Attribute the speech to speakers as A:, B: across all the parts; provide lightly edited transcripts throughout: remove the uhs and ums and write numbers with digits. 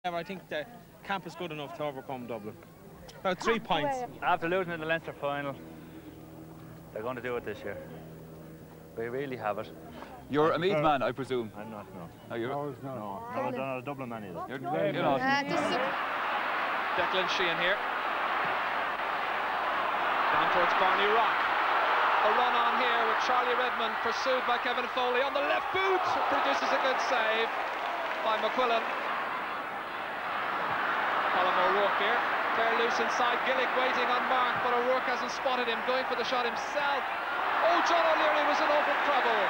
A: I think the camp is good enough to overcome Dublin. About 3 points.
B: After losing in the Leinster final, they're going to do it this year. We really have it.
C: You're a Meath man, I presume.
B: I'm not, no.
C: Oh, you're
B: No, I'm not a Dublin man either.
C: You're not.
D: Declan Sheehan here. Down towards Barney Rock. A run on here with Charlie Redmond, pursued by Kevin Foley on the left boot. Produces a good save by McQuillan. Colin O'Rourke here. Fair loose inside. Gillick waiting on Mark, but O'Rourke hasn't spotted him, going for the shot himself. Oh, John O'Leary was in open trouble.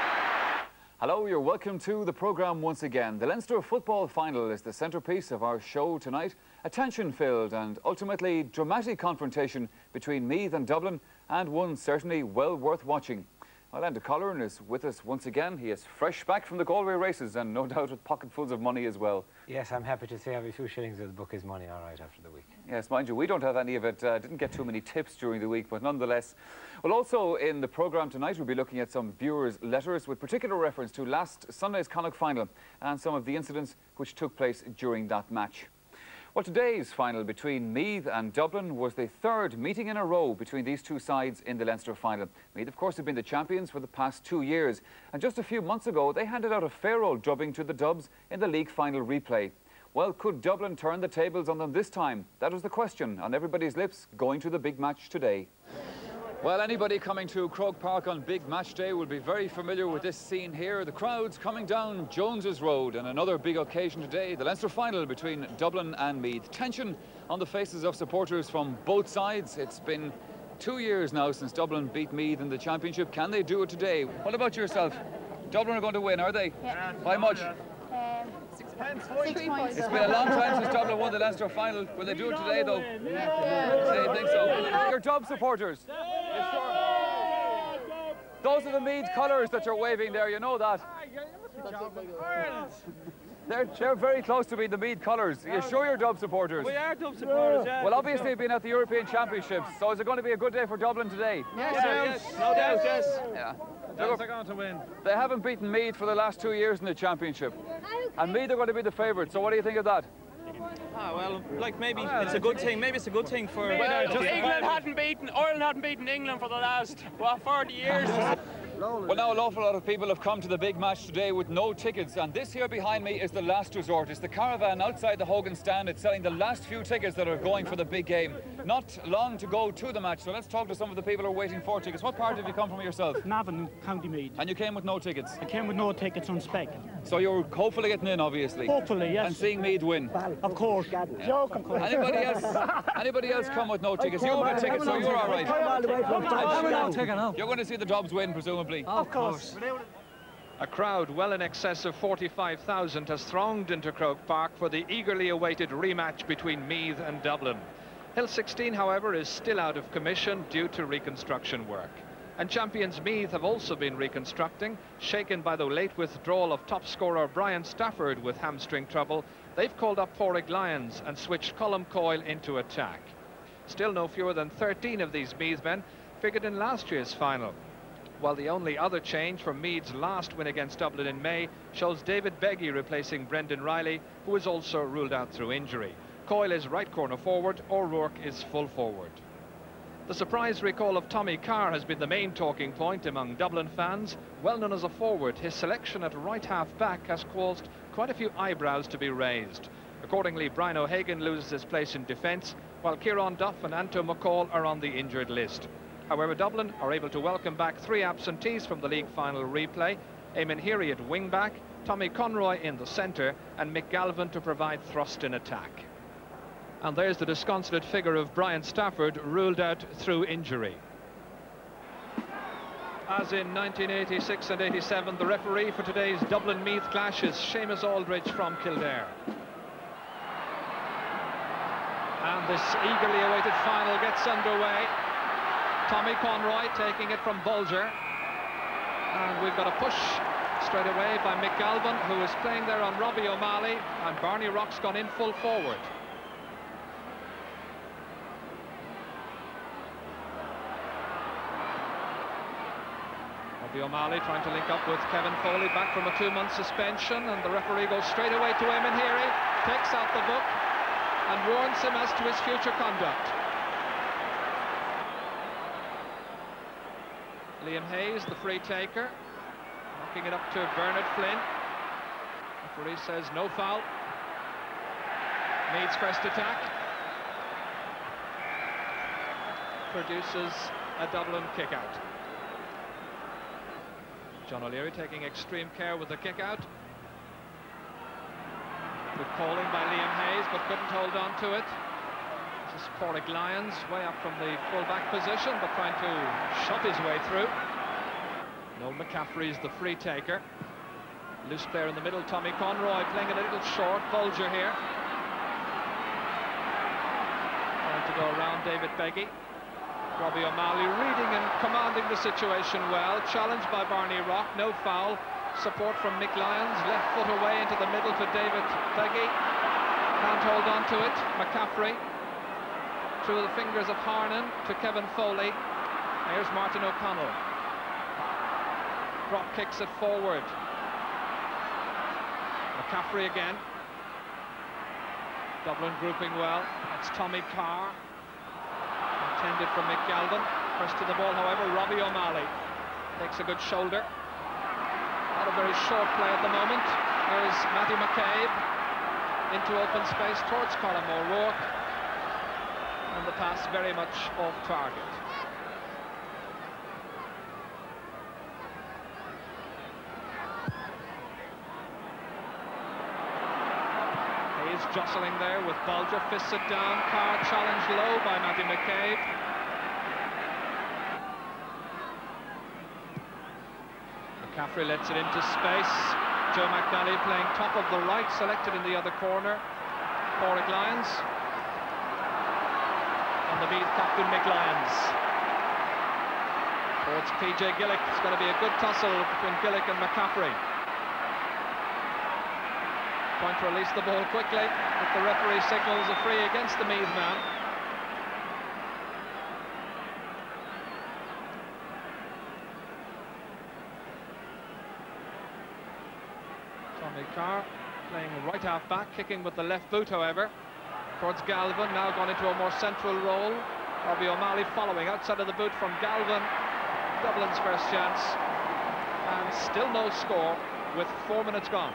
C: Hello, you're welcome to the programme once again. The Leinster football final is the centrepiece of our show tonight. A tension-filled and ultimately dramatic confrontation between Meath and Dublin, and one certainly well worth watching. Well, Enda Colleran is with us once again. He is fresh back from the Galway races and no doubt with pocketfuls of money as well.
E: Yes, I'm happy to say I have a few shillings of the book is money, all right, after the week.
C: Yes, mind you, we don't have any of it. Didn't get too many tips during the week, but nonetheless. Well, also in the programme tonight, we'll be looking at some viewers' letters with particular reference to last Sunday's Connacht final and some of the incidents which took place during that match. Well, today's final between Meath and Dublin was the third meeting in a row between these two sides in the Leinster final. Meath, of course, have been the champions for the past 2 years. And just a few months ago, they handed out a fair old drubbing to the Dubs in the league final replay. Well, could Dublin turn the tables on them this time? That was the question on everybody's lips going to the big match today. Well, anybody coming to Croke Park on big match day will be very familiar with this scene here. The crowds coming down Jones's Road, and another big occasion today, the Leinster final between Dublin and Meath. Tension on the faces of supporters from both sides. It's been 2 years now since Dublin beat Meath in the championship. Can they do it today? What about yourself? Dublin are going to win, are they?
F: Yeah.
C: By much?
F: 6 points.
C: It's been a long time since Dublin won the Leinster final. Will they do it today, though? Yeah. I think so. Your Dub supporters. Those are the Meath colours that you're waving there, you know that. They're very close to being the Meath colours. Are you sure you're Dub supporters?
A: We are Dub supporters, yeah.
C: Well, obviously you've been at the European Championships, so is it going to be a good day for Dublin today?
A: Yes, no doubt, yes.
C: Yeah.
A: They're going to win.
C: They haven't beaten Meath for the last 2 years in the championship. And Meath are going to be the favourites, so what do you think of that?
A: Ah, well, like maybe it's a good thing. Maybe it's a good thing for...
G: Ireland hadn't beaten England for the last, 40 years.
C: Well, now an awful lot of people have come to the big match today with no tickets, and this here behind me is the last resort. It's the caravan outside the Hogan stand. It's selling the last few tickets that are going for the big game. Not long to go to the match, so let's talk to some of the people who are waiting for tickets. What part have you come from yourself?
H: Navan, County Meath.
C: And you came with no tickets?
H: I came with no tickets on spec.
C: So you're hopefully getting in, obviously?
H: Hopefully, yes.
C: And seeing Meath win?
H: Of course.
C: Anybody else come with no tickets? You have a ticket, so you're all right. You're going to see the Dubs win, presumably?
H: Of course.
D: A crowd well in excess of 45,000 has thronged into Croke Park for the eagerly awaited rematch between Meath and Dublin. Hill 16, however, is still out of commission due to reconstruction work. And champions Meath have also been reconstructing. Shaken by the late withdrawal of top scorer Brian Stafford with hamstring trouble, they've called up Pádraig Lyons and switched Colm Coyle into attack. Still no fewer than 13 of these Meath men figured in last year's final. While the only other change from Meath's last win against Dublin in May shows David Beggy replacing Brendan Riley, who is also ruled out through injury. Coyle is right corner forward, O'Rourke is full forward. The surprise recall of Tommy Carr has been the main talking point among Dublin fans. Well known as a forward, his selection at right half back has caused quite a few eyebrows to be raised. Accordingly, Brian O'Hagan loses his place in defence, while Kieran Duff and Anto McCall are on the injured list. However, Dublin are able to welcome back 3 absentees from the league final replay. Eamon Heary at wing-back, Tommy Conroy in the centre, and Mick Galvin to provide thrust in attack. And there's the disconsolate figure of Brian Stafford, ruled out through injury. As in 1986 and 87, the referee for today's Dublin-Meath clash is Seamus Aldridge from Kildare. And this eagerly awaited final gets underway. Tommy Conroy taking it from Bolger, and we've got a push straight away by Mick Galvin, who is playing there on Robbie O'Malley, and Barney Rock's gone in full forward. Robbie O'Malley trying to link up with Kevin Foley back from a 2-month suspension, and the referee goes straight away to Eamon Heary. takes out the book and warns him as to his future conduct. Liam Hayes, the free taker, knocking it up to Bernard Flynn. Referee says no foul. Meath's first attack produces a Dublin kick-out. John O'Leary taking extreme care with the kick-out. Good calling by Liam Hayes, but couldn't hold on to it. This is Pádraig Lyons, way up from the full-back position, but trying to shove his way through. Noel McCaffrey's the free taker. Loose player in the middle, Tommy Conroy, playing it a little short. Bolger here. Trying to go around David Beggy. Robbie O'Malley reading and commanding the situation well. Challenged by Barney Rock, no foul. Support from Nick Lyons, left foot away into the middle for David Beggy. Can't hold on to it. McCaffrey through the fingers of Harnan to Kevin Foley. Here's Martin O'Connell. Drop kicks it forward. McCaffrey again. Dublin grouping well. That's Tommy Carr. Intended for Mick Galvin. First to the ball, however, Robbie O'Malley takes a good shoulder. Not a very short play at the moment. Here's Matty McCabe into open space towards Colm O'Rourke. And the pass very much off target. Hayes jostling there with Bolger, fists it down. Carr challenged low by Matty McCabe. McCaffrey lets it into space. Joe McNally playing top of the right, selected in the other corner. Pádraig Lyons. And the Meath captain, Mick Lyons. Towards PJ Gillick. It's going to be a good tussle between Gillick and McCaffrey. Trying to release the ball quickly, but the referee signals a free against the Meath man. Tommy Carr playing right half back, kicking with the left boot, however, towards Galvin, now gone into a more central role. Robbie O'Malley following outside of the boot from Galvin. Dublin's first chance, and still no score with 4 minutes gone.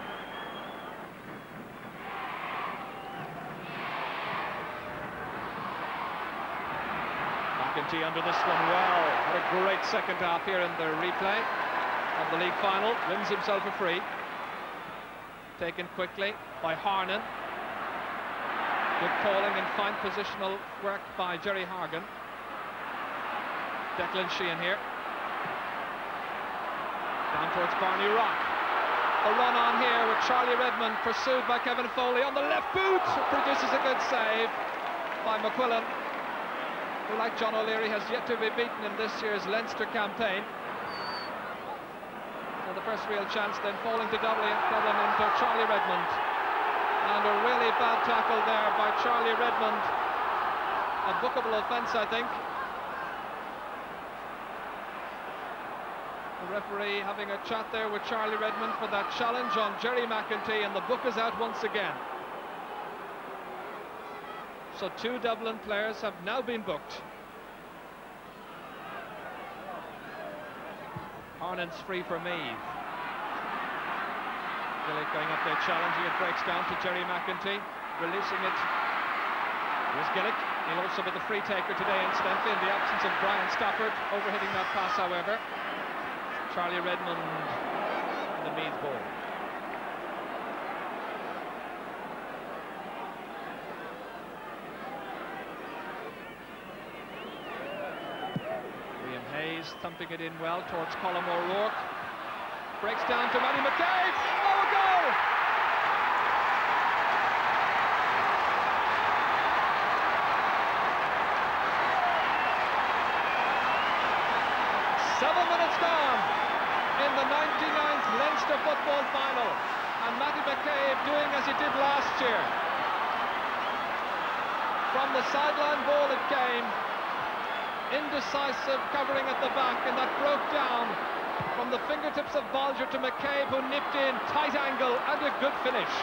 D: Under this one well. Had a great second half here in the replay of the league final. Wins himself a free. Taken quickly by Harnan. Good calling and fine positional work by Jerry Hargan. Declan Sheehan here. Down towards Barney Rock. A run on here with Charlie Redmond, pursued by Kevin Foley on the left boot. Produces a good save by McQuillan, who, like John O'Leary, has yet to be beaten in this year's Leinster campaign. So the first real chance then falling to Dublin into Charlie Redmond. And a really bad tackle there by Charlie Redmond. A bookable offence, I think. The referee having a chat there with Charlie Redmond for that challenge on Jerry McEntee, and the book is out once again. So 2 Dublin players have now been booked. Harnan's free for Meath. Gillick going up there challenging it, breaks down to Jerry McEntee, releasing it. Here's Gillick. He'll also be the free taker today, incidentally, in the absence of Brian Stafford. Overhitting that pass, however. Charlie Redmond in the Meath ball. Thumping it in well towards Colm O'Rourke. Breaks down to Matty McCabe. Oh, a goal! Seven minutes gone in the 99th Leinster football final, and Matty McCabe doing as he did last year. From the sideline ball it came. Indecisive covering at the back, and that broke down from the fingertips of Bolger to McCabe, who nipped in, tight angle, and a good finish.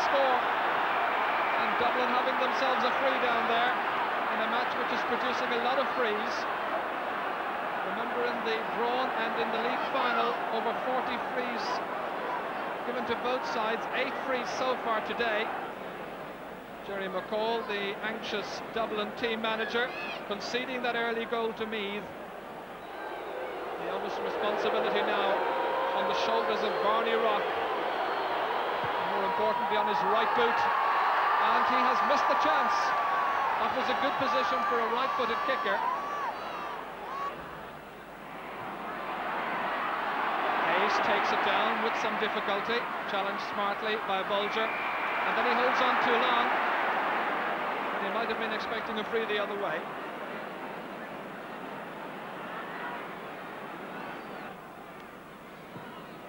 D: score. And Dublin having themselves a free down there in a match which is producing a lot of frees. Remember, in the drawn and in the league final, over 40 frees given to both sides, 8 frees so far today. Jerry McCall, the anxious Dublin team manager, conceding that early goal to Meath. The obvious responsibility now on the shoulders of Barney Rock, more importantly on his right boot, and he has missed the chance. That was a good position for a right-footed kicker. Hayes takes it down with some difficulty, challenged smartly by Bulger, and then he holds on too long. He might have been expecting a free the other way.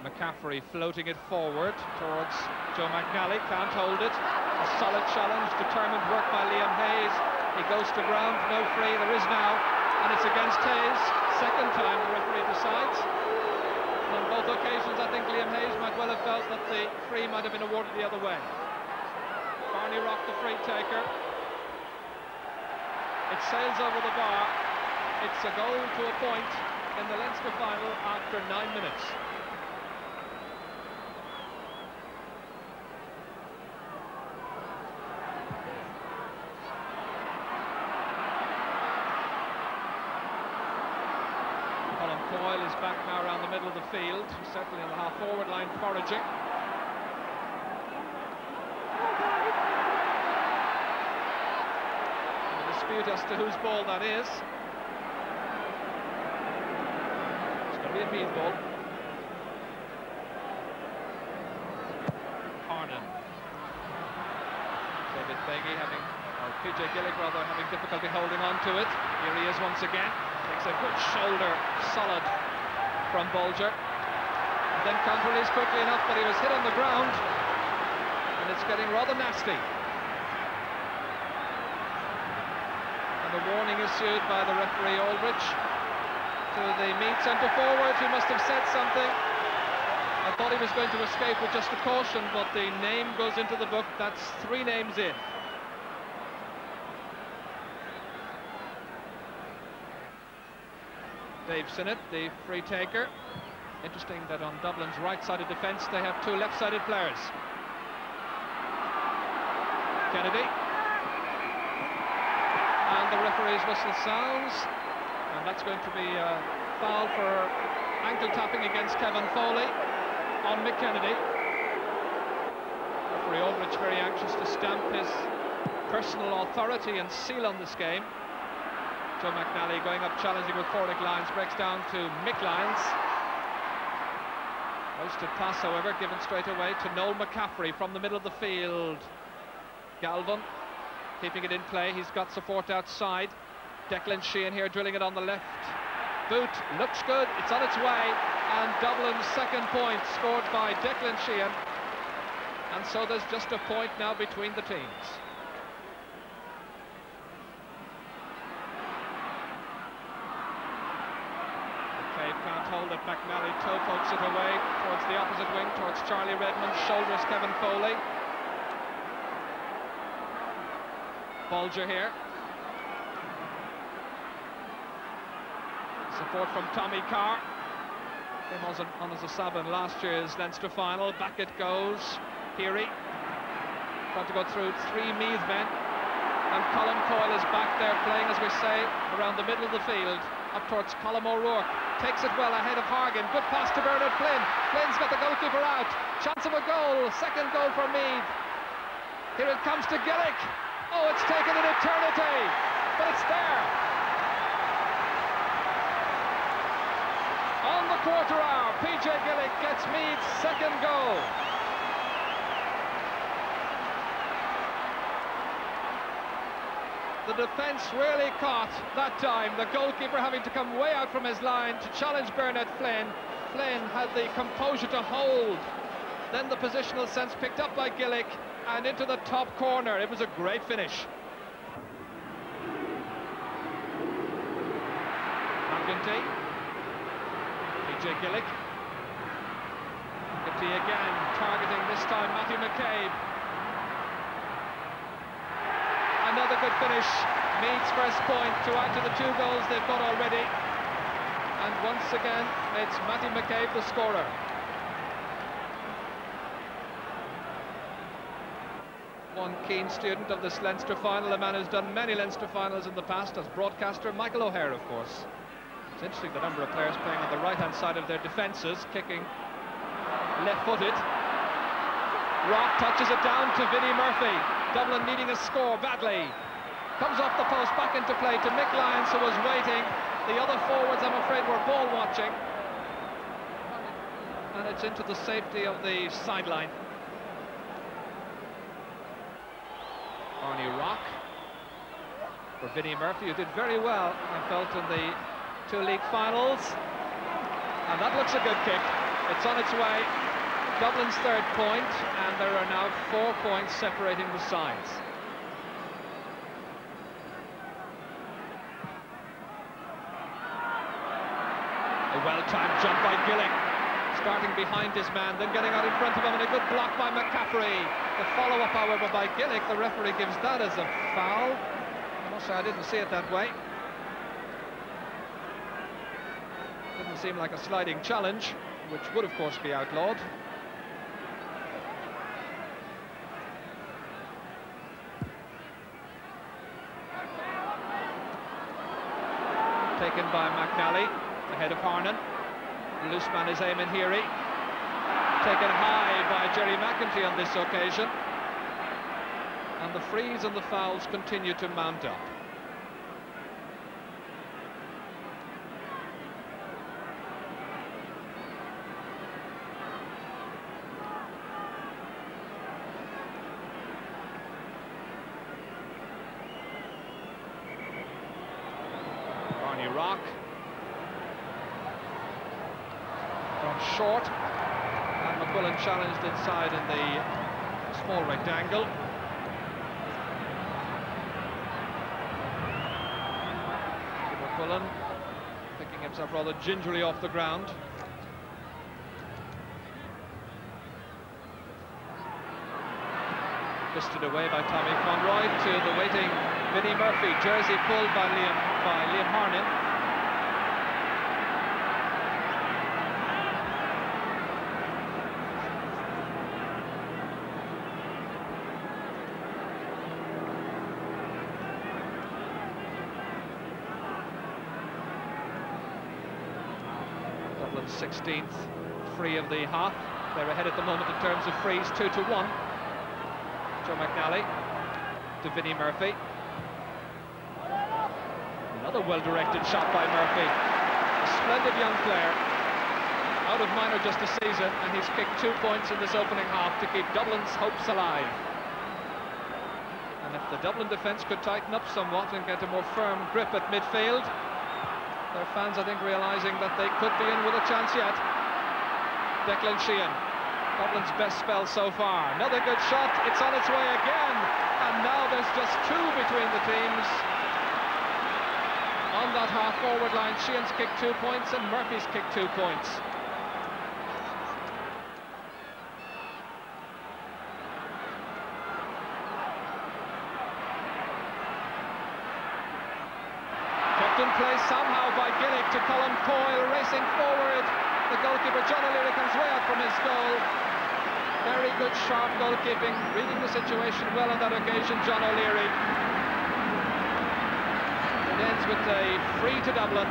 D: McCaffrey floating it forward towards Joe McNally, can't hold it. A solid challenge, determined work by Liam Hayes. He goes to ground, no free, there is now, and it's against Hayes. Second time the referee decides. On both occasions, I think Liam Hayes might well have felt that the free might have been awarded the other way. Barney Rock, the free taker. It sails over the bar. It's a goal to a point in the Leinster final after 9 minutes. Colin Coyle is back now around the middle of the field, certainly on the half-forward line, foraging. As to whose ball that is. It's going to be a Meath ball. Harnan. David Beggy having, or PJ Gillick rather, having difficulty holding on to it. Here he is once again. Takes a good shoulder, solid from Bulger. And then counter-release quickly enough, but he was hit on the ground. And it's getting rather nasty. And a warning issued by the referee Aldrich to the Meath centre forward, who must have said something. I thought he was going to escape with just a caution, but the name goes into the book. That's 3 names in. Dave Sinnott, the free taker. Interesting that on Dublin's right-sided defence they have 2 left-sided players. Kennedy. And the referee's whistle sounds, and that's going to be a foul for ankle tapping against Kevin Foley on Mick Kennedy. Referee Aldrich very anxious to stamp his personal authority and seal on this game. Joe McNally going up challenging with Fordic Lyons, breaks down to Mick Lyons. Wasted pass, however, given straight away to Noel McCaffrey from the middle of the field. Galvin keeping it in play, he's got support outside. Declan Sheehan here drilling it on the left. Boot looks good, it's on its way, and Dublin's second point scored by Declan Sheehan. And so there's just a point now between the teams. Okay, can't hold it, McNally toe pokes it away towards the opposite wing, towards Charlie Redmond, shoulders Kevin Foley. Bulger here. Support from Tommy Carr. Came on as a sub in last year's Leinster final. Back it goes. Peary. Trying to go through 3 Meath men. And Colin Coyle is back there playing, as we say, around the middle of the field. Up towards Colm O'Rourke. Takes it well ahead of Hargan. Good pass to Bernard Flynn. Flynn's got the goalkeeper out. Chance of a goal. Second goal for Meath. Here it comes to Gillick. Oh, it's taken an eternity, but it's there. On the quarter hour, PJ Gillick gets Meath's second goal. The defence really caught that time. The goalkeeper having to come way out from his line to challenge Bernard Flynn. Flynn had the composure to hold. Then the positional sense picked up by Gillick and into the top corner. It was a great finish. McEntee. PJ Gillick. McEntee again, targeting this time Matthew McCabe. Another good finish. Meath's first point to add to the 2 goals they've got already. And once again, it's Matty McCabe, the scorer. One keen student of this Leinster final, a man who's done many Leinster finals in the past as broadcaster, Michael O'Hare, of course. It's interesting the number of players playing on the right-hand side of their defences, kicking left-footed. Rock touches it down to Vinnie Murphy. Dublin needing a score badly. Comes off the post, back into play to Mick Lyons, who was waiting. The other forwards, I'm afraid, were ball watching. And it's into the safety of the sideline. Arnie Rock for Vinnie Murphy, who did very well, I felt, in the 2 league finals. And that looks a good kick. It's on its way. Dublin's 3rd point, and there are now 4 points separating the sides. A well-timed jump by Gillick, starting behind his man, then getting out in front of him, and a good block by McCaffrey. The follow-up, however, by Gillick, the referee gives that as a foul. I must say I didn't see it that way. Didn't seem like a sliding challenge, which would, of course, be outlawed. Taken by McNally, ahead of Harnan. Loose man is Eamon Heary. Taken high by Jerry McEntee on this occasion. And the frees and the fouls continue to mount up. Rock from short, and McQuillan challenged inside in the small rectangle. McQuillan picking himself rather gingerly off the ground. Twisted away by Tommy Conroy to the waiting Vinnie Murphy, jersey pulled by Liam Harnan. Dublin's 16th free of the half. They're ahead at the moment in terms of frees, 2-1. Joe McNally to Vinnie Murphy. Another well-directed shot by Murphy. A splendid young player, out of minor just a season, and he's kicked 2 points in this opening half to keep Dublin's hopes alive. And if the Dublin defence could tighten up somewhat and get a more firm grip at midfield, their fans, I think, realising that they could be in with a chance yet. Declan Sheehan, Dublin's best spell so far. Another good shot, it's on its way again, and now there's just 2 between the teams. On that half-forward line, Sheehan's kicked 2 points and Murphy's kicked 2 points. Kept in place somehow by Gillick to Colin Coyle, racing forward. The goalkeeper, John O'Leary, comes way out from his goal. Very good, sharp goalkeeping, reading the situation well on that occasion, John O'Leary. Ends with a free to Dublin,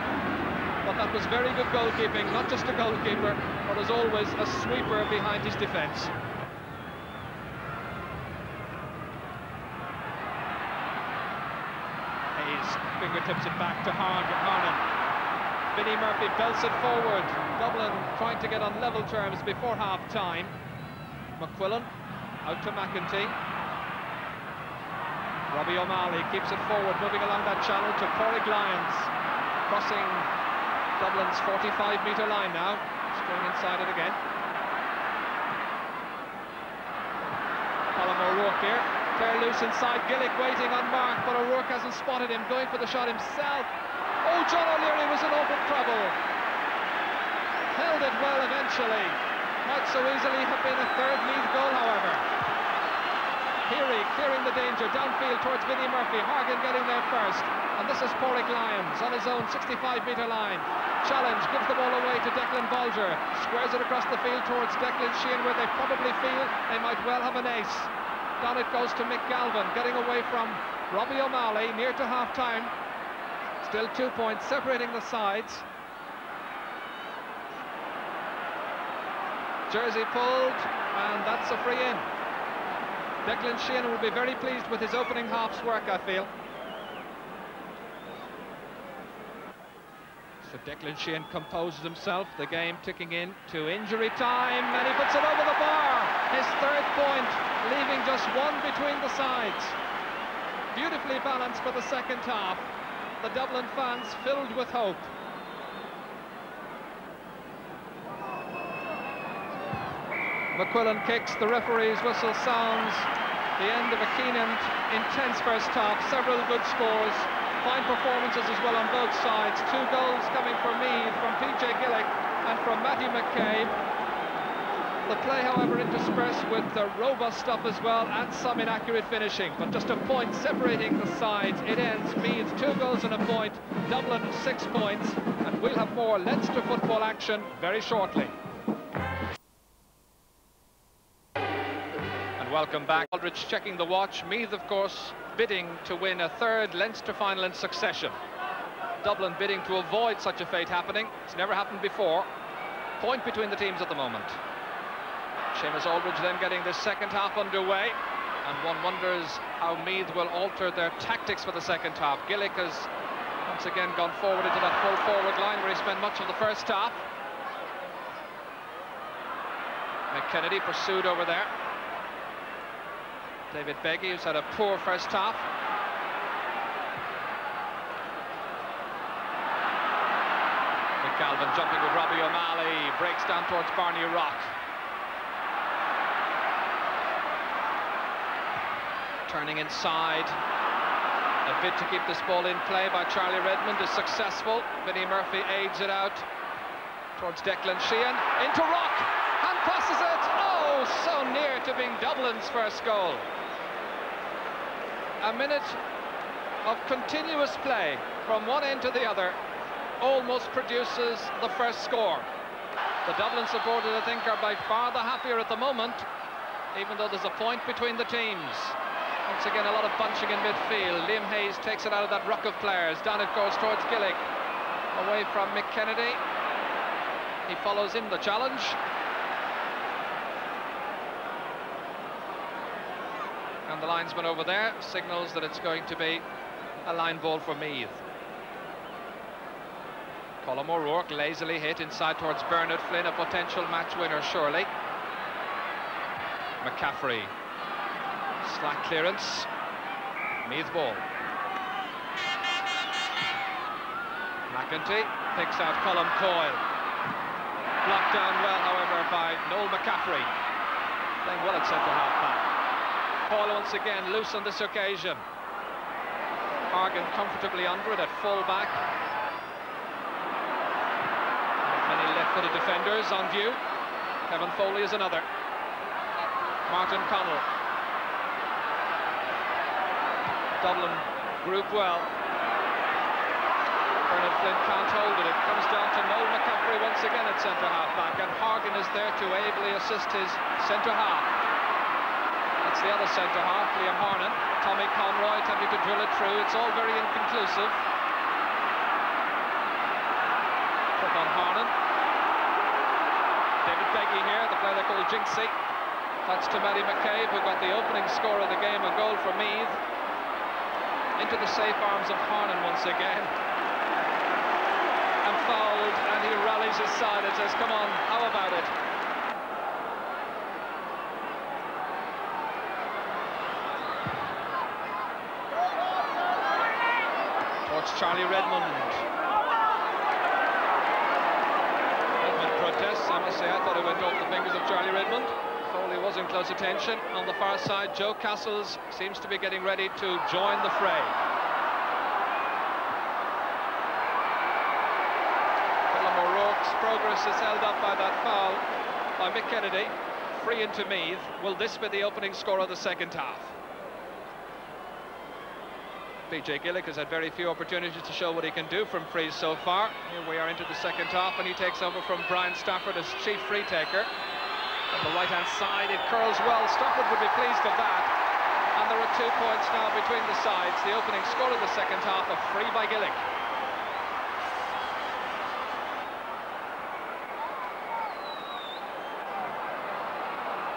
D: but that was very good goalkeeping, not just a goalkeeper, but as always a sweeper behind his defence. Hayes fingertips it back to Harnan. Vinnie Murphy belts it forward. Dublin trying to get on level terms before half-time. McQuillan out to McEntee. Robbie O'Malley keeps it forward, moving along that channel to Pádraig Lyons, crossing Dublin's 45-metre line now, going inside it again. Colm O'Rourke here, fair loose inside, Gillick waiting on Mark, but O'Rourke hasn't spotted him, going for the shot himself. Oh, John O'Leary was in open trouble. Held it well eventually. Might so easily have been a 3rd Meath goal, however. Peary clearing the danger downfield towards Vinnie Murphy. Horgan getting there first. And this is Porrick Lyons on his own 65-metre line. Challenge, gives the ball away to Declan Bolger. Squares it across the field towards Declan Sheehan, where they probably feel they might well have an ace. Down it goes to Mick Galvin, getting away from Robbie O'Malley near to half-time. Still 2 points separating the sides. Jersey pulled, and that's a free in. Declan Sheehan will be very pleased with his opening half's work, I feel. So Declan Sheehan composes himself, the game ticking in to injury time, and he puts it over the bar. His third point, leaving just one between the sides. Beautifully balanced for the second half. The Dublin fans filled with hope. McQuillan kicks, the referee's whistle sounds. The end of a keen and intense first half, several good scores. Fine performances as well on both sides. 2 goals coming from Meath, from PJ Gillick and from Matthew McCabe. The play, however, interspersed with the robust stuff as well and some inaccurate finishing. But just a point separating the sides. It ends Meath 2 goals and a point, Dublin 6 points. And we'll have more Leinster football action very shortly. And welcome back. Aldrich checking the watch. Meath, of course, bidding to win a 3rd Leinster final in succession. Dublin bidding to avoid such a fate happening. It's never happened before. Point between the teams at the moment. Seamus Aldridge then getting this second half underway, and one wonders how Meath will alter their tactics for the second half. Gillick has once again gone forward into that full forward line where he spent much of the first half. McKennedy pursued over there. David Beggy, who's had a poor first half. McGalvin jumping with Robbie O'Malley, breaks down towards Barney Rock. Turning inside, a bid to keep this ball in play by Charlie Redmond is successful. Vinnie Murphy aids it out towards Declan Sheehan, into Rock, and passes it. Oh, so near to being Dublin's first goal. A minute of continuous play from one end to the other almost produces the first score. The Dublin supporters, I think, are by far the happier at the moment, even though there's a point between the teams. Once again, a lot of bunching in midfield. Liam Hayes takes it out of that ruck of players. Down it goes towards Gillick. Away from Mick Kennedy. He follows in the challenge. And the linesman over there signals that it's going to be a line ball for Meath. Colm O'Rourke lazily hit inside towards Bernard Flynn, a potential match winner surely. McCaffrey. Slack clearance. Meath ball. McEntee picks out Colm Coyle. Blocked down well, however, by Noel McCaffrey. Playing well at centre-half back. Coyle once again loose on this occasion. Horgan comfortably under it at full-back. Many left-footed defenders on view. Kevin Foley is another. Martin Connell. Dublin group well. Bernard Flynn can't hold it. It comes down to Noel McCaffrey once again at centre-half back, and Horgan is there to ably assist his centre-half. That's the other centre-half, Liam Hornan. Tommy Conroy attempting to drill it through. It's all very inconclusive. Clip on Hornan. David Beggy here, the player they call Jinxie. That's to Matty McCabe, who got the opening score of the game, a goal for Meath. Into the safe arms of Hornan once again. And fouled, and he rallies his side and says, come on, how about it? Towards Charlie Redmond. Redmond protests, I must say, I thought it went off the fingers of Charlie Redmond. Foley was in close attention. On the far side, Joe Castles seems to be getting ready to join the fray. Colm O'Rourke's progress is held up by that foul by Mick Kennedy. Free into Meath. Will this be the opening score of the second half? PJ Gillick has had very few opportunities to show what he can do from frees so far. Here we are into the second half, and he takes over from Brian Stafford as chief free taker. On the right-hand side, it curls well. Stafford would be pleased with that. And there are 2 points now between the sides. The opening score of the second half, a free by Gillick.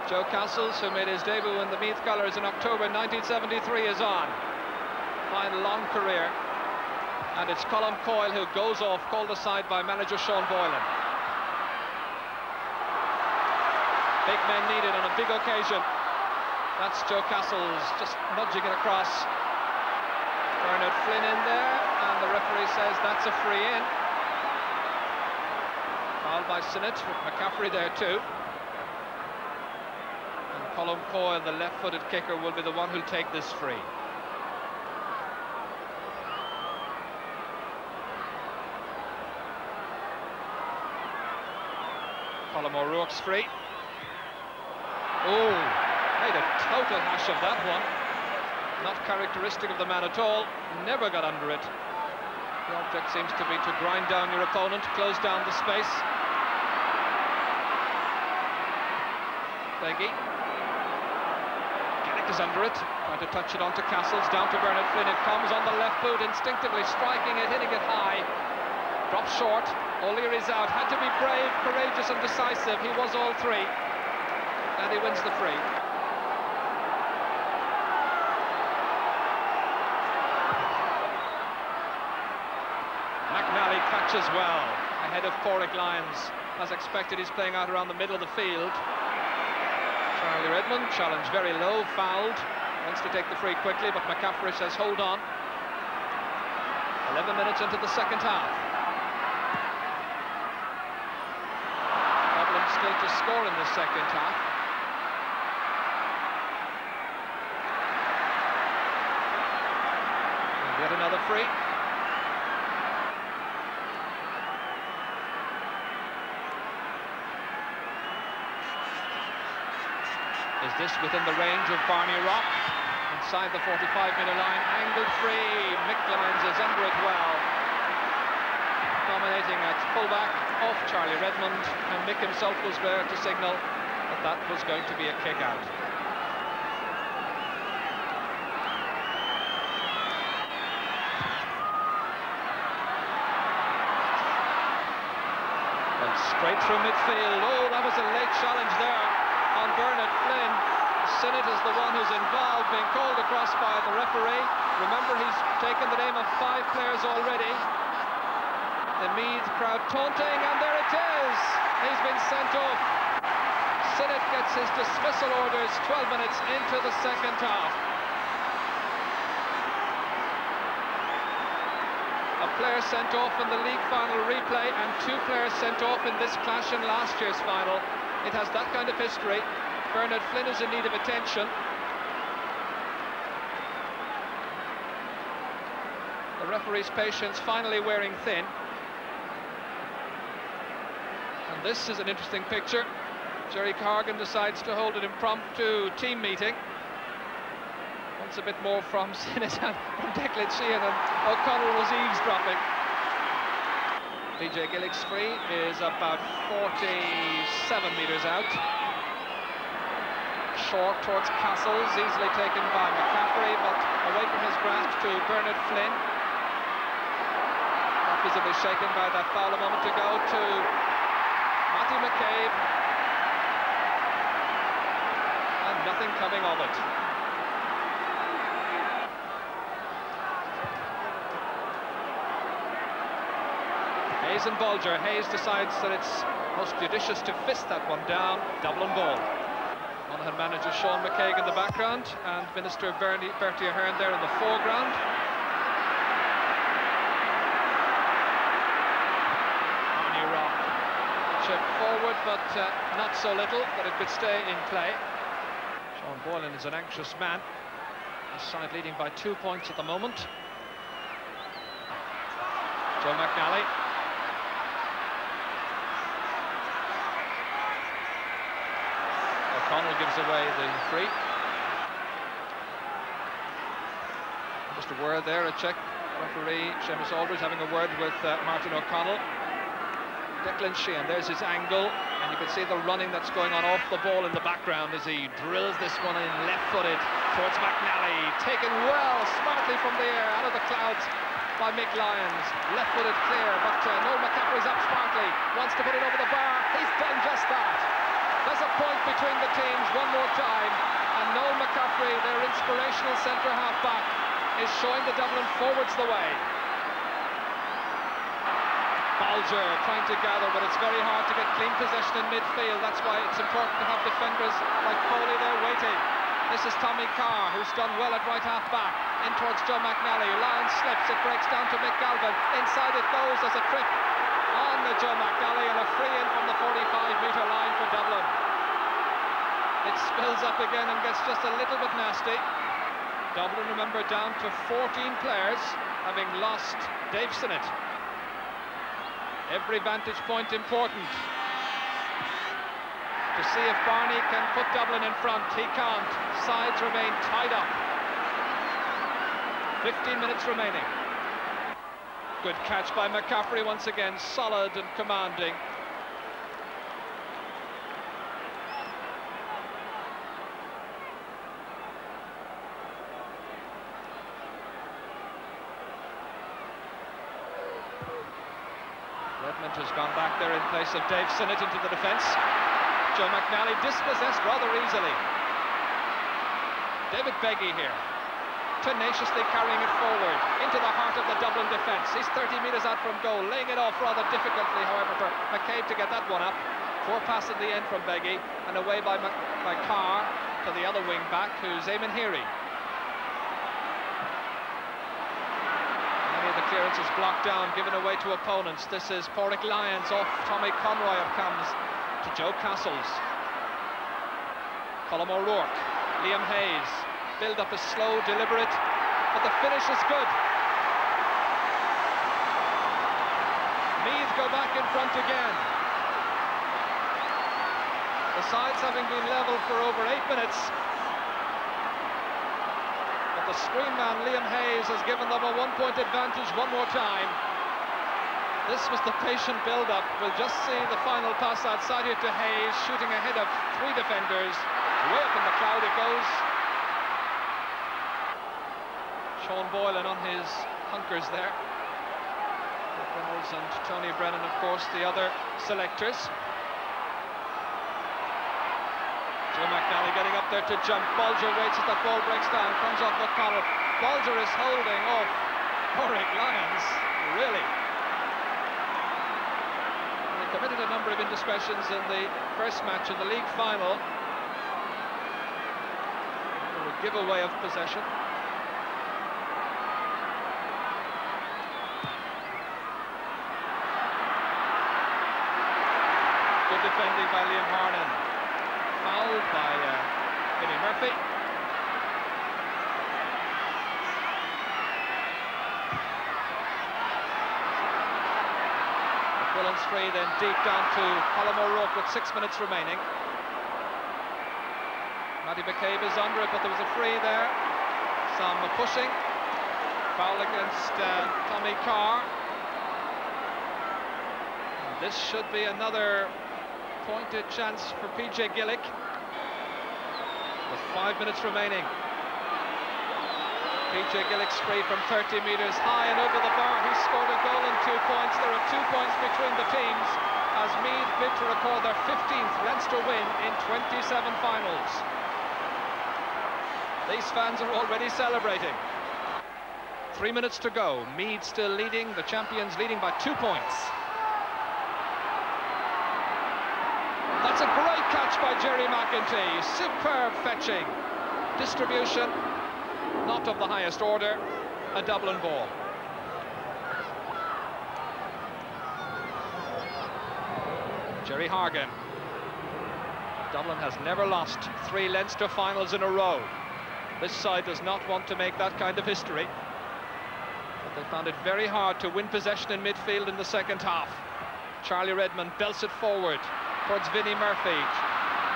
D: Joe Castles, who made his debut in the Meath colours in October 1973, is on. Fine long career. And it's Colm Coyle who goes off, called aside by manager Sean Boylan. Big men needed on a big occasion. That's Joe Castles just nudging it across. Bernard Flynn in there, and the referee says that's a free in. Fouled by Sinnott, with McCaffrey there too. And Colm Coyle, the left-footed kicker, will be the one who'll take this free. Colm O'Rourke's free. Oh, made a total hash of that one. Not characteristic of the man at all. Never got under it. The object seems to be to grind down your opponent, close down the space. Beggy. Gillick is under it. Trying to touch it onto Castles. Down to Bernard Flynn. It comes on the left boot, instinctively striking it, hitting it high. Drops short. O'Leary's out. Had to be brave, courageous and decisive. He was all three. And he wins the free. McNally catches well ahead of Corrick Lyons. As expected, he's playing out around the middle of the field. Charlie Redmond challenged very low, fouled. Wants to take the free quickly, but McCaffrey says hold on. 11 minutes into the second half. Dublin still to score in the second half. And yet another free. Is this within the range of Barney Rock? Inside the 45-metre line, angled free. Mick Clemens is under it well. Dominating at fullback off Charlie Redmond, and Mick himself was there to signal that that was going to be a kick out. And straight through midfield. Oh, that was a late challenge there on Bernard Flynn. Sinnott is the one who's involved, being called across by the referee. Remember, he's taken the name of 5 players already. The Meath crowd taunting, and there it is. He's been sent off. Sinnott gets his dismissal orders 12 minutes into the second half. A player sent off in the league final replay, and 2 players sent off in this clash in last year's final. It has that kind of history. Bernard Flynn is in need of attention. The referee's patience finally wearing thin. And this is an interesting picture. Jerry Cargan decides to hold an impromptu team meeting. Wants a bit more from Sinnott and from Declan Sheehan, and O'Connell was eavesdropping. PJ Gillick's free is about 47 metres out. Short towards Castles, easily taken by McCaffrey, but away from his grasp to Bernard Flynn. Visibly shaken by that foul a moment ago to Matty McCabe. And nothing coming of it. Hayes and Bolger. Hayes decides that it's most judicious to fist that one down. Dublin ball. Monaghan manager Sean McCaig in the background, and Minister Bertie Ahern there in the foreground. Barney Rock chipped forward, but not so little that it could stay in play. Sean Boylan is an anxious man. His side leading by 2 points at the moment. Joe McNally. O'Connell gives away the free. Just Just a word there, a check. Referee Seamus Aldridge having a word with Martin O'Connell. Declan Sheehan, there's his angle, and you can see the running that's going on off the ball in the background as he drills this one in left-footed towards McNally. Taken well, smartly from the air, out of the clouds by Mick Lyons. Left-footed clear, but Noel McCaffrey's up smartly, wants to put it over the bar. He's done just that. There's a point between the teams one more time, and Noel McCaffrey, their inspirational centre half-back, is showing the Dublin forwards the way. Bolger trying to gather, but it's very hard to get clean possession in midfield. That's why it's important to have defenders like Foley there waiting. This is Tommy Carr, who's done well at right half-back. In towards Joe McNally. Lyons slips, it breaks down to Mick Galvin. Inside it goes, there's a trick on the Joe McNally, and a free in from the 45-metre line for Dublin. It spills up again and gets just a little bit nasty. Dublin, remember, down to 14 players, having lost Dave Sinnott. Every vantage point important. To see if Barney can put Dublin in front. He can't. Sides remain tied up. 15 minutes remaining. Good catch by McCaffrey once again, solid and commanding. Redmond has gone back there in place of Dave Sinnott into the defence. Joe McNally dispossessed rather easily. David Beggy here, tenaciously carrying it forward into the heart of the Dublin defence. He's 30 metres out from goal, laying it off rather difficultly, however, for McCabe to get that one up. Poor pass at the end from Beggy, and away by Carr to the other wing back, who's Eamon Heary. The clearance is blocked down, given away to opponents. This is Pádraig Lyons off Tommy Conroy. It comes to Joe Castles. Colm O'Rourke, Liam Hayes. Build up is slow, deliberate, but the finish is good. Meath go back in front again. The sides having been level for over 8 minutes. The screen man Liam Hayes has given them a 1-point advantage one more time. This was the patient build-up. We'll just see the final pass outside here to Hayes, shooting ahead of 3 defenders. Way up in the cloud it goes. Sean Boylan on his hunkers there. Reynolds and Tony Brennan, of course, the other selectors. Joe McNally getting up there to jump. Bolger waits as that ball breaks down, comes off O'Connell. Bolger is holding off Pádraig Lyons, really. And they committed a number of indiscretions in the first match in the league final. A giveaway of possession. Good defending by Liam Harnan. Fouled by Vinnie Murphy. McQuillan's free, then deep down to Colm O'Rourke with 6 minutes remaining. Matty McCabe is under it, but there was a free there. Some pushing. Foul against Tommy Carr. And this should be another pointed chance for PJ Gillick with 5 minutes remaining. PJ Gillick's free from 30 metres high and over the bar. He scored a goal and 2 points. There are 2 points between the teams as Meath bid to record their 15th Leinster win in 27 finals. These fans are already celebrating. 3 minutes to go. Meath still leading, the champions leading by 2 points. That's a great catch by Jerry McEntee. Superb fetching. Distribution, not of the highest order. A Dublin ball. Jerry Hargan. Dublin has never lost 3 Leinster finals in a row. This side does not want to make that kind of history. But they found it very hard to win possession in midfield in the second half. Charlie Redmond belts it forward towards Vinnie Murphy,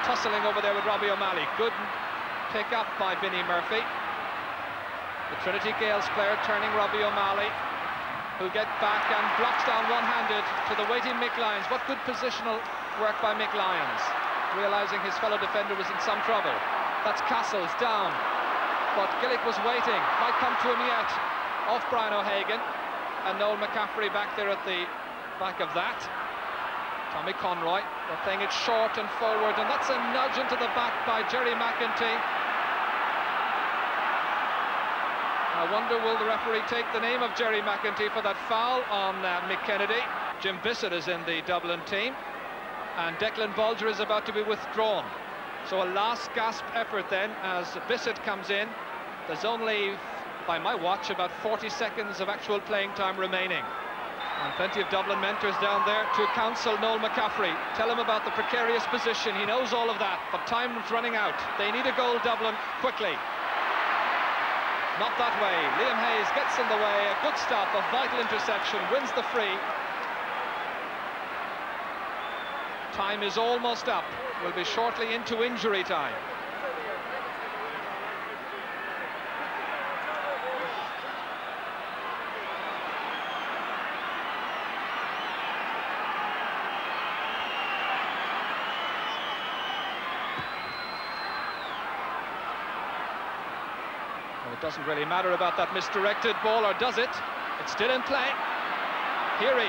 D: tussling over there with Robbie O'Malley. Good pick up by Vinnie Murphy. The Trinity Gales player turning Robbie O'Malley, who get back and blocks down one-handed to the waiting Mick Lyons. What good positional work by Mick Lyons, realising his fellow defender was in some trouble. That's Castles down, but Gillick was waiting, might come to him yet. Off Brian O'Hagan, and Noel McCaffrey back there at the back of that. Tommy Conroy, they're playing it short and forward, and that's a nudge into the back by Jerry McEntee. I wonder, will the referee take the name of Jerry McEntee for that foul on Mick Kennedy? Jim Bissett is in the Dublin team, and Declan Bolger is about to be withdrawn. So a last gasp effort then as Bissett comes in. There's only, by my watch, about 40 seconds of actual playing time remaining. And plenty of Dublin mentors down there to counsel Noel McCaffrey. Tell him about the precarious position. He knows all of that, but time is running out. They need a goal, Dublin, quickly. Not that way. Liam Hayes gets in the way. A good stop, a vital interception, wins the free. Time is almost up. We'll be shortly into injury time. It doesn't really matter about that misdirected ball, or does it? It's still in play. Heary.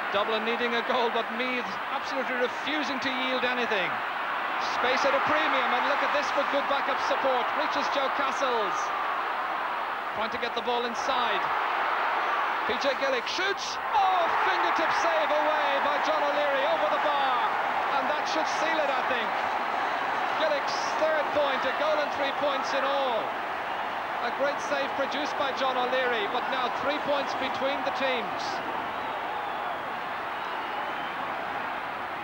D: Dublin needing a goal, but Meath absolutely refusing to yield anything. Space at a premium, and look at this for good backup support. Reaches Joe Castles. Trying to get the ball inside. PJ Gillick shoots. Oh, fingertip save away by John O'Leary over the bar. And that should seal it, I think. Gillick's third point, a goal and 3 points in all. A great save produced by John O'Leary, but now 3 points between the teams.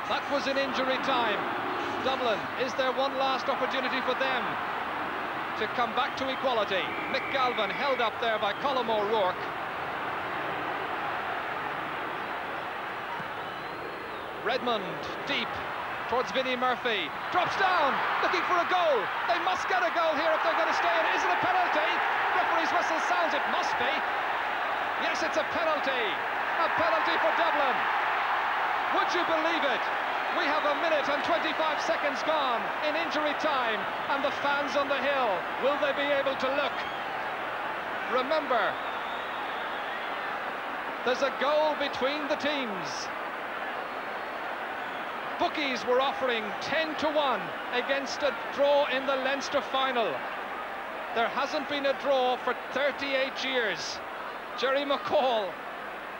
D: That was in injury time. Dublin, is there one last opportunity for them to come back to equality? Mick Galvin held up there by Colm O'Rourke. Redmond, deep, towards Vinnie Murphy, drops down, looking for a goal. They must get a goal here if they're going to stay in. Is it a penalty? Referee's whistle sounds, it must be. Yes, it's a penalty. A penalty for Dublin. Would you believe it? We have 1 minute and 25 seconds gone in injury time, and the fans on the hill, will they be able to look? Remember, there's a goal between the teams. Bookies were offering 10-1 against a draw in the Leinster final. There hasn't been a draw for 38 years. Jerry McCall,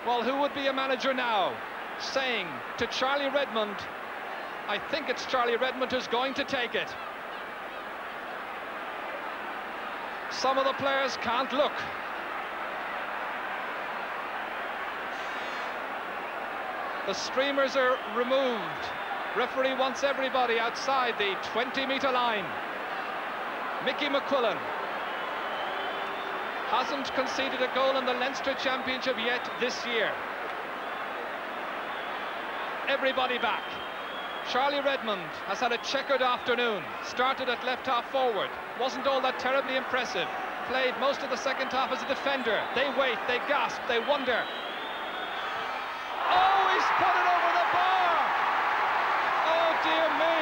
D: well, who would be a manager now, saying to Charlie Redmond, I think it's Charlie Redmond who's going to take it. Some of the players can't look. The streamers are removed. Referee wants everybody outside the 20-metre line. Mickey McQuillan hasn't conceded a goal in the Leinster Championship yet this year. Everybody back. Charlie Redmond has had a checkered afternoon. Started at left half forward. Wasn't all that terribly impressive. Played most of the second half as a defender. They wait, they gasp, they wonder. Oh, he's put it over the bar! Oh, dear me!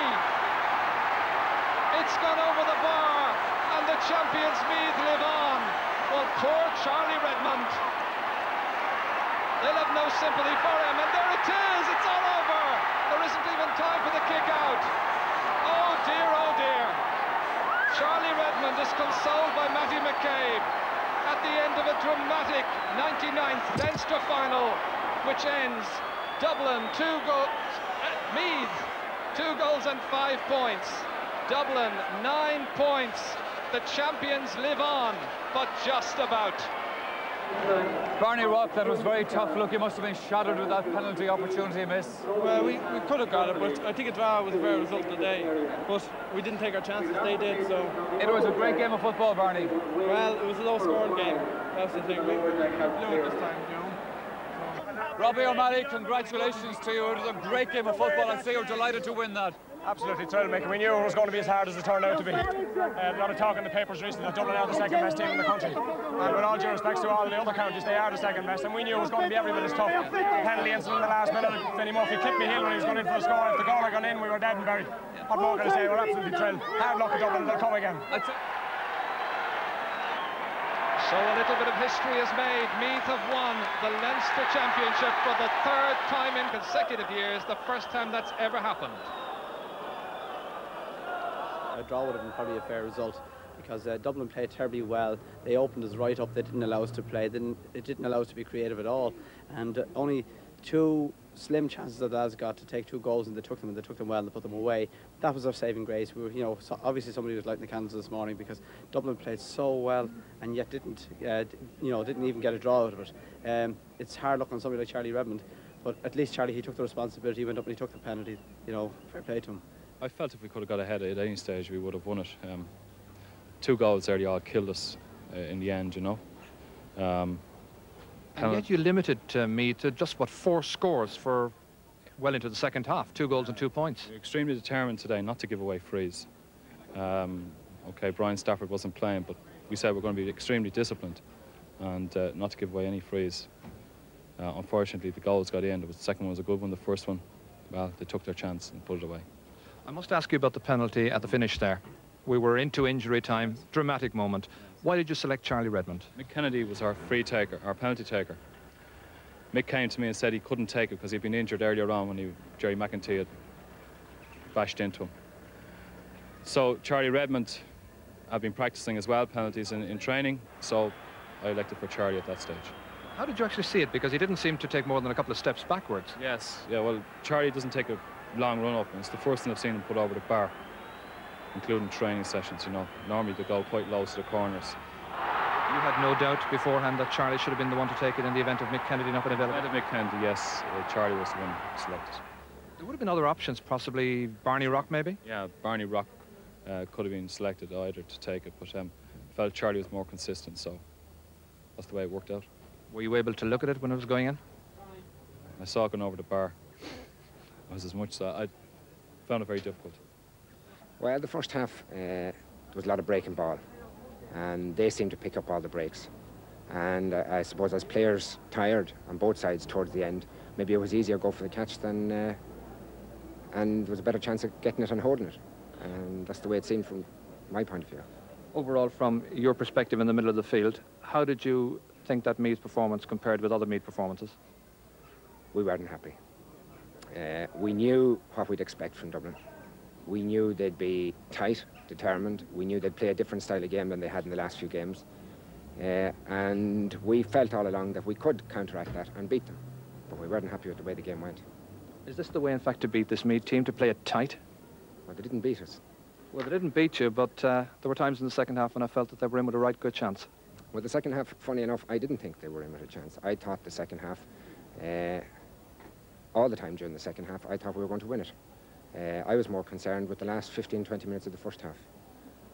D: It's gone over the bar, and the champions Meath live on. Well, poor Charlie Redmond. They'll have no sympathy for him, and there it is, it's all over. There isn't even time for the kick out. Oh dear, oh dear. Charlie Redmond is consoled by Matty McCabe at the end of a dramatic 99th Leinster final, which ends Dublin 2 goals, Meath 2 goals and 5 points. Dublin 9 points. The champions live on, but just about.
C: Barney Rock, that was very tough. Look, you must have been shattered with that penalty opportunity miss.
A: Well, we could have got it, but I think a draw was a fair result today. But we didn't take our chances, they did, so...
C: It was a great game of football, Barney.
A: Well, it was a low-scoring game. That's the thing. We blew it this time, you know.
C: Robbie O'Malley, congratulations to you. It was a great game of football. I see you're delighted to win that.
G: Absolutely thrilled, Mick. We knew it was going to be as hard as it turned out to be. A lot of talk in the papers recently that Dublin are the second best team in the country. And with all due respect to all the other counties, they are the second best, and we knew it was going to be every bit as tough. Penalty incident in the last minute, Finney Murphy clipped me heel when he was going in for a score. If the goal had gone in, we were dead and buried. What more can I say? We're absolutely thrilled. Hard luck at Dublin, they'll come again.
D: So a little bit of history is made. Meath have won the Leinster Championship for the third time in consecutive years, the first time that's ever happened.
I: A draw would have been probably a fair result because Dublin played terribly well. They opened us right up. They didn't allow us to play. It didn't allow us to be creative at all. And only two slim chances that the lads got to take 2 goals, and they took them well and they put them away. That was our saving grace. We were, you know, obviously somebody was lighting the candles this morning because Dublin played so well and yet didn't even get a draw out of it. It's hard luck on somebody like Charlie Redmond, but at least Charlie, he took the responsibility. He went up and he took the penalty. You know, fair play to him.
J: I felt if we could have got ahead at any stage, we would have won it. 2 goals early on killed us in the end, you know.
D: And yet you limited Meath to just, what, 4 scores for well into the second half, 2 goals and 2 points.
J: We're extremely determined today not to give away frees. OK, Brian Stafford wasn't playing, but we said we're going to be extremely disciplined and not to give away any frees. Unfortunately, the goals got in. The second one was a good one. The first one, well, they took their chance and put it away.
D: I must ask you about the penalty at the finish there. We were into injury time, dramatic moment. Why did you select Charlie Redmond?
J: Mick Kennedy was our free taker, our penalty taker. Mick came to me and said he couldn't take it because he'd been injured earlier on when Jerry McEntee had bashed into him. So Charlie Redmond had been practicing as well, penalties in training, so I elected for Charlie at that stage.
D: How did you actually see it? Because he didn't seem to take more than a couple of steps backwards.
J: Yes, yeah, well, Charlie doesn't take a long run up, and it's the first thing I've seen him put over the bar, including training sessions, you know. Normally they go quite low to the corners.
D: You had no doubt beforehand that Charlie should have been the one to take it in the event of Mick Kennedy not being available?
J: In the event of Mick Kennedy, yes. Charlie was the one selected.
D: There would have been other options, possibly Barney Rock, maybe?
J: Yeah, Barney Rock could have been selected either to take it, but I felt Charlie was more consistent, so that's the way it worked out.
D: Were you able to look at it when it was going in?
J: I saw it going over the bar. I was as much so I found it very difficult.
K: Well, the first half, there was a lot of breaking ball, and they seemed to pick up all the breaks. And I suppose as players tired on both sides towards the end, maybe it was easier to go for the catch than, and there was a better chance of getting it and holding it. And that's the way it seemed from my point of view.
D: Overall, from your perspective in the middle of the field, how did you think that Meath performance compared with other Meath performances?
K: We weren't happy. We knew what we'd expect from Dublin. We knew they'd be tight, determined. We knew they'd play a different style of game than they had in the last few games. And we felt all along that we could counteract that and beat them. But we weren't happy with the way the game went.
D: Is this the way, in fact, to beat this Meath team, to play it tight?
K: Well, they didn't beat us.
D: Well, they didn't beat you, but there were times in the second half when I felt that they were in with a right good chance.
K: Well, the second half, funny enough, I didn't think they were in with a chance. I thought the second half, all the time during the second half, I thought we were going to win it. I was more concerned with the last 15-20 minutes of the first half,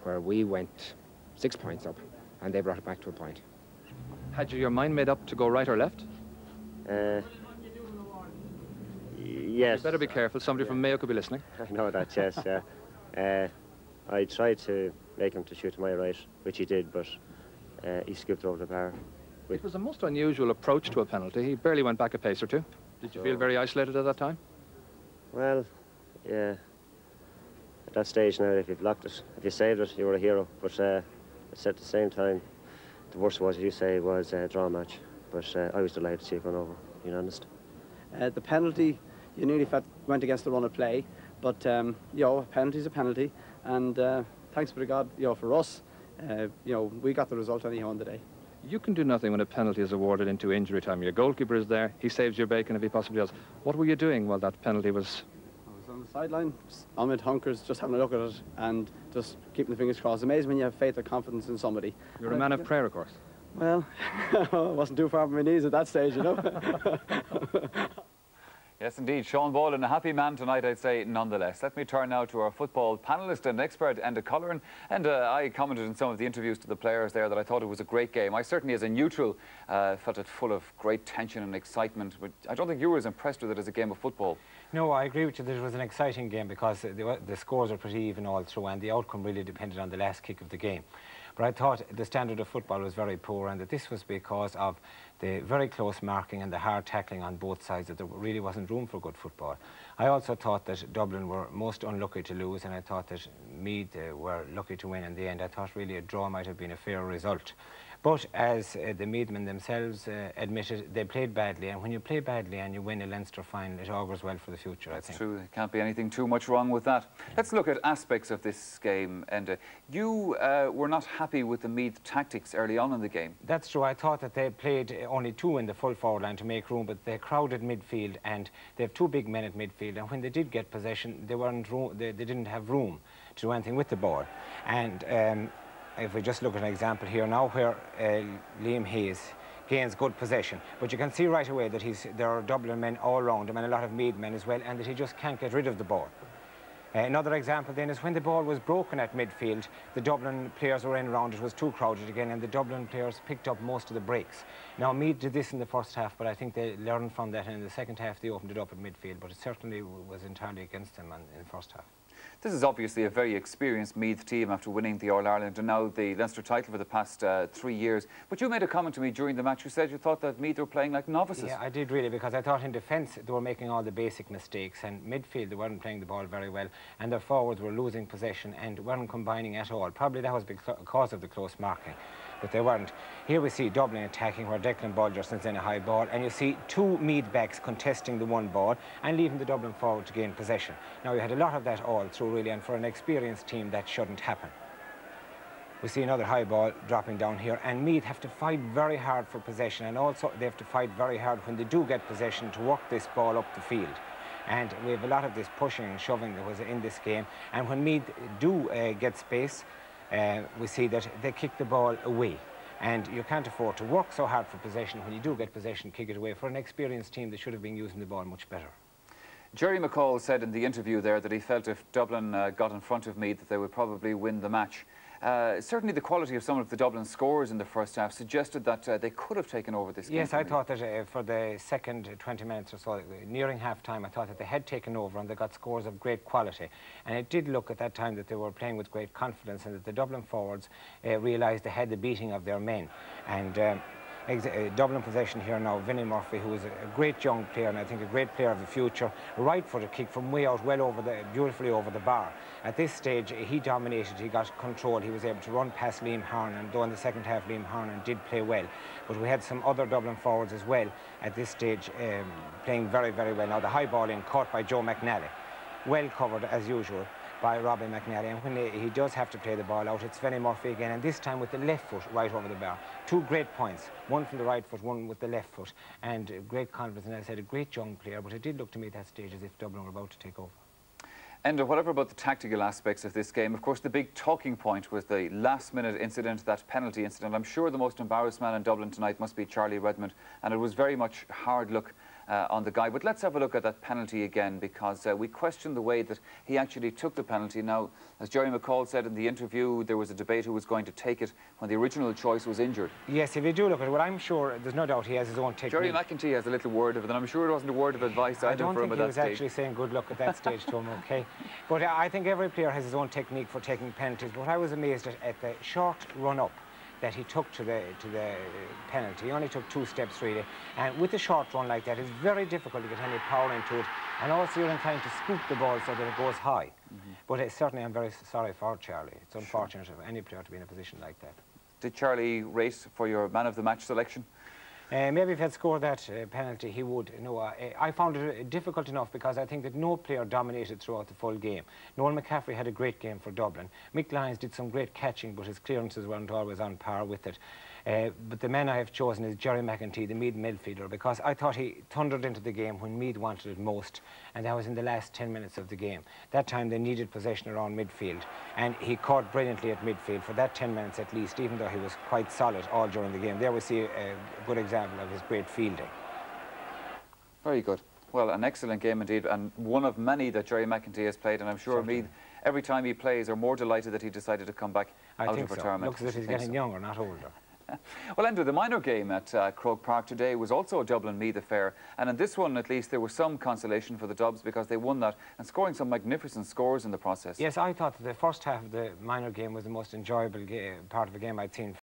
K: where we went 6 points up, and they brought it back to a point.
D: Had you your mind made up to go right or left?
L: Yes.
D: You better be careful, somebody from Mayo could be listening.
L: I know that, yes, yeah. I tried to make him to shoot to my right, which he did, but he skipped over the bar.
D: It was a most unusual approach to a penalty. He barely went back a pace or two. Did you feel very isolated at that time?
L: Well, yeah. At that stage now, if you blocked it, if you saved it, you were a hero. But at the same time, the worst was, as you say, was a draw match. But I was delighted to see it going over, being honest.
I: The penalty, you nearly went against the run of play, but you know, a penalty's a penalty, and thanks be to God, you know, for us, you know, we got the result anyhow on the day.
D: You can do nothing when a penalty is awarded into injury time. Your goalkeeper is there, he saves your bacon if he possibly does. What were you doing while that penalty was?
I: I was on the sideline, amid hunkers, just having a look at it and just keeping the fingers crossed. Amazing when you have faith or confidence in somebody.
D: You're a man of prayer, of course.
I: Well, I wasn't too far from my knees at that stage, you know.
C: Yes, indeed. Sean Boylan, a happy man tonight, I'd say, nonetheless. Let me turn now to our football panellist and expert, Enda Culleran. And I commented in some of the interviews to the players there that I thought it was a great game. I certainly, as a neutral, felt it full of great tension and excitement. But I don't think you were as impressed with it as a game of football.
E: No, I agree with you that it was an exciting game because the scores are pretty even all through and the outcome really depended on the last kick of the game. But I thought the standard of football was very poor and that this was because of the very close marking and the hard tackling on both sides, that there really wasn't room for good football. I also thought that Dublin were most unlucky to lose and I thought that Meath were lucky to win in the end. I thought really a draw might have been a fair result. But as the Meathman themselves admitted, they played badly, and when you play badly and you win a Leinster final, it augurs well for the future, I think.
C: That's true. There can't be anything too much wrong with that. Let's look at aspects of this game. And you were not happy with the Meath tactics early on in the game.
E: That's true. I thought that they played only two in the full forward line to make room, but they crowded midfield, and they have two big men at midfield, and when they did get possession, they didn't have room to do anything with the ball. And if we just look at an example here now where Liam Hayes gains good possession, but you can see right away that there are Dublin men all around him and a lot of Meath men as well, and that he just can't get rid of the ball. Another example then is when the ball was broken at midfield, the Dublin players were in around, it was too crowded again, and the Dublin players picked up most of the breaks. Now Meath did this in the first half, but I think they learned from that, and in the second half they opened it up at midfield, but it certainly was entirely against them in the first half.
C: This is obviously a very experienced Meath team after winning the All-Ireland and now the Leinster title for the past 3 years. But you made a comment to me during the match. You said you thought that Meath were playing like novices.
E: Yeah, I did really, because I thought in defence they were making all the basic mistakes, and midfield they weren't playing the ball very well, and their forwards were losing possession and weren't combining at all. Probably that was because of the close marking, but they weren't. Here we see Dublin attacking where Declan Bolger sends in a high ball, and you see two Meath backs contesting the one ball and leaving the Dublin forward to gain possession. Now you had a lot of that all through really, and for an experienced team that shouldn't happen. We see another high ball dropping down here, and Meath have to fight very hard for possession, and also they have to fight very hard when they do get possession to work this ball up the field. And we have a lot of this pushing and shoving that was in this game, and when Meath do get space, we see that they kick the ball away. And you can't afford to work so hard for possession. When you do get possession, kick it away. For an experienced team, they should have been using the ball much better.
C: Jerry McCall said in the interview there that he felt if Dublin got in front of Meath that they would probably win the match. Certainly the quality of some of the Dublin scores in the first half suggested that they could have taken over this game.
E: Yes, I thought that for the second 20 minutes or so, nearing half-time, I thought that they had taken over and they got scores of great quality. And it did look at that time that they were playing with great confidence and that the Dublin forwards realised they had the beating of their men. And Dublin possession here now, Vinnie Murphy, who is a great young player and I think a great player of the future, right-footed kick from way out, beautifully over the bar. At this stage, he dominated, he got control, he was able to run past Liam Harnan, though in the second half Liam Harnan did play well. But we had some other Dublin forwards as well at this stage playing very, very well. Now the high ball in caught by Joe McNally, well covered as usual by Robbie McNally, and when he does have to play the ball out, it's Vinnie Murphy again, and this time with the left foot right over the bar. Two great points, one from the right foot, one with the left foot, and great confidence, and as I said, a great young player, but it did look to me at that stage as if Dublin were about to take over.
C: And whatever about the tactical aspects of this game, of course the big talking point was the last-minute incident, that penalty incident. I'm sure the most embarrassed man in Dublin tonight must be Charlie Redmond, and it was very much hard look on the guy. But let's have a look at that penalty again, because we question the way that he actually took the penalty. Now, as Jerry McCall said in the interview, there was a debate who was going to take it when the original choice was injured.
E: Yes, if you do look at it, well, I'm sure there's no doubt he has his own technique.
C: Jerry McEntee has a little word of it, and I'm sure it wasn't a word of advice either for him at that stage.
E: I don't think he was actually saying good luck at that stage to him, okay? But I think every player has his own technique for taking penalties. But I was amazed at the short run-up that he took to the penalty. He only took 2 steps really, and with a short run like that, it's very difficult to get any power into it, and also you're inclined to scoop the ball so that it goes high. But certainly I'm very sorry for Charlie. It's unfortunate for any player to be in a position like that.
C: Did Charlie race for your man of the match selection?
E: Maybe if he had scored that penalty, he would. No, I found it difficult enough because I think that no player dominated throughout the full game. Noel McCaffrey had a great game for Dublin. Mick Lyons did some great catching, but his clearances weren't always on par with it. But the man I have chosen is Jerry McEntee, the Meath midfielder, because I thought he thundered into the game when Meath wanted it most, and that was in the last 10 minutes of the game. That time they needed possession around midfield, and he caught brilliantly at midfield for that 10 minutes at least, even though he was quite solid all during the game. There we see a good example of his great fielding.
C: Very good. Well, an excellent game indeed, and one of many that Jerry McEntee has played, and I'm sure Meath, every time he plays, are more delighted that he decided to come back out of retirement.
E: Looks as if he's getting younger, not older.
C: Well, Andrew, the minor game at Croke Park today was also a Dublin Meath affair, and in this one at least there was some consolation for the Dubs because they won that and scoring some magnificent scores in the process.
E: Yes, I thought that the first half of the minor game was the most enjoyable part of the game I'd seen